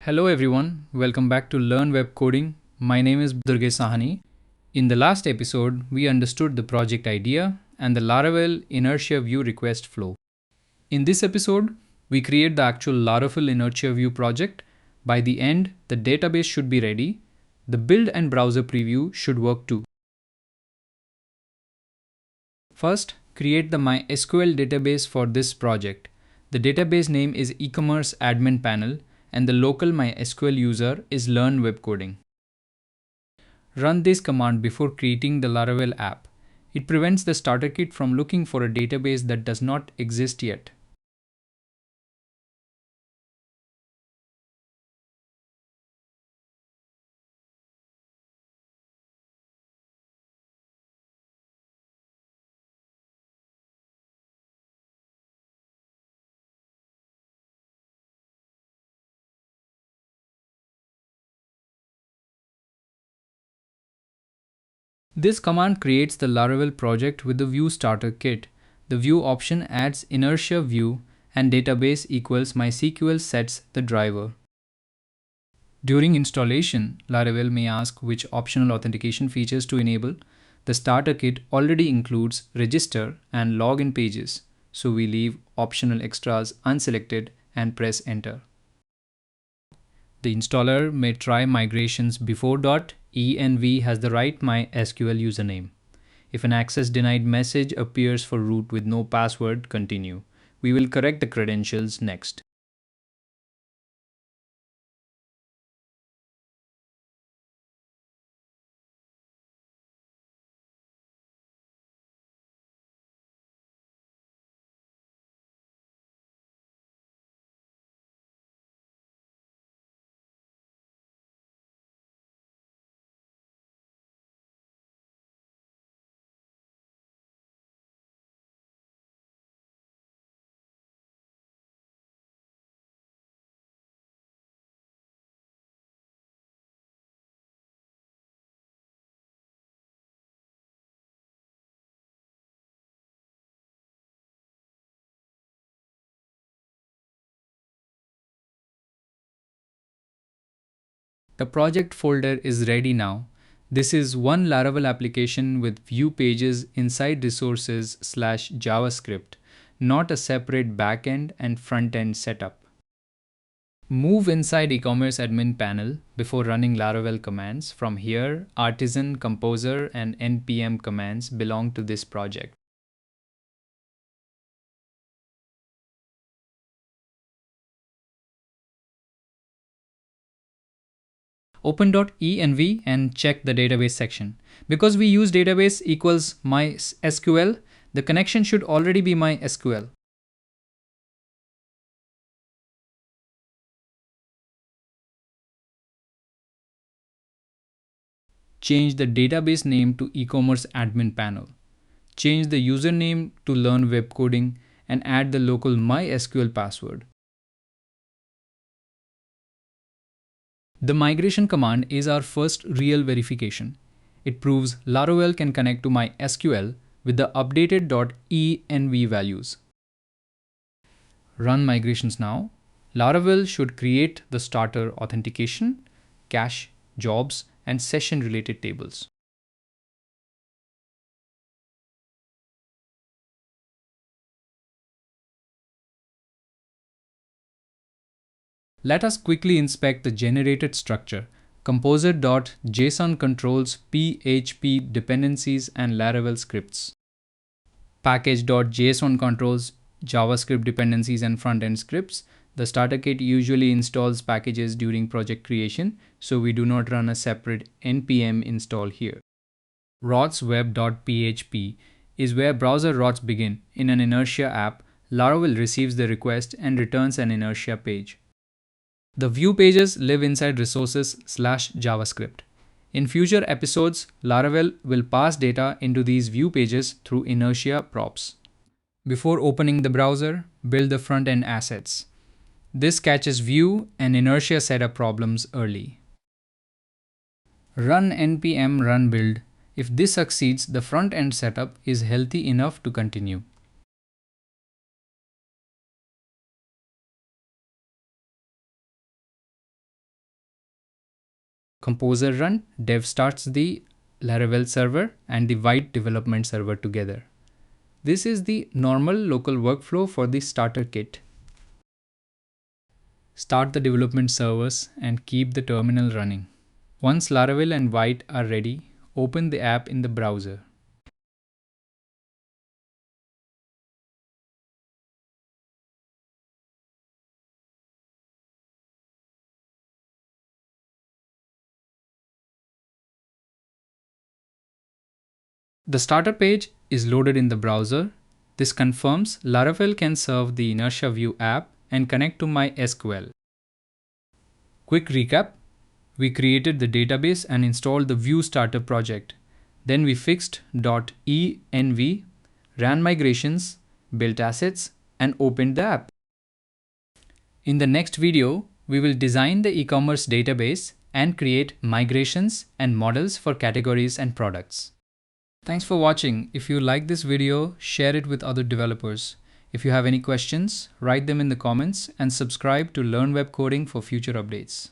Hello everyone, welcome back to Learn Web Coding. My name is Durgesh Sahani. In the last episode, we understood the project idea and the Laravel Inertia Vue request flow. In this episode, we create the actual Laravel Inertia Vue project. By the end, the database should be ready. The build and browser preview should work too. First, create the MySQL database for this project. The database name is Ecommerce admin panel and the local MySQL user is learnWebCoding. Run this command before creating the Laravel app. It prevents the starter kit from looking for a database that does not exist yet. This command creates the Laravel project with the Vue starter kit. The Vue option adds Inertia Vue and database equals MySQL sets the driver. During installation, Laravel may ask which optional authentication features to enable. The starter kit already includes register and login pages, so we leave optional extras unselected and press enter. The installer may try migrations before .env has the right MySQL username. If an access denied message appears for root with no password, continue. We will correct the credentials next. The project folder is ready now. This is one Laravel application with Vue pages inside resources/JavaScript, not a separate backend and front-end setup. Move inside Ecommerce admin panel before running Laravel commands. From here, artisan, composer, and npm commands belong to this project. Open.env and check the database section. Because we use database equals MySQL, the connection should already be MySQL. Change the database name to Ecommerce admin panel. Change the username to learnWebCoding and add the local MySQL password. The migration command is our first real verification. It proves Laravel can connect to MySQL with the updated .env values. Run migrations now. Laravel should create the starter authentication, cache, jobs, and session related tables. Let us quickly inspect the generated structure. Composer.json controls PHP dependencies and Laravel scripts. Package.json controls JavaScript dependencies and front-end scripts. The starter kit usually installs packages during project creation, so we do not run a separate npm install here. rotsweb.php is where browser rots begin. In an Inertia app, Laravel receives the request and returns an Inertia page. The Vue pages live inside resources/JavaScript. In future episodes, Laravel will pass data into these Vue pages through Inertia props. Before opening the browser, build the front-end assets. This catches Vue and Inertia setup problems early. Run npm run build. If this succeeds, the front-end setup is healthy enough to continue. Composer run, dev starts the Laravel server and the white development server together. This is the normal local workflow for the starter kit. Start the development servers and keep the terminal running. Once Laravel and white are ready, open the app in the browser. The starter page is loaded in the browser. This confirms Laravel can serve the Inertia Vue app and connect to MySQL. Quick recap. We created the database and installed the Vue starter project. Then we fixed .env, ran migrations, built assets, and opened the app. In the next video, we will design the e-commerce database and create migrations and models for categories and products. Thanks for watching. If you like this video, share it with other developers. If you have any questions, write them in the comments and subscribe to Learn Web Coding for future updates.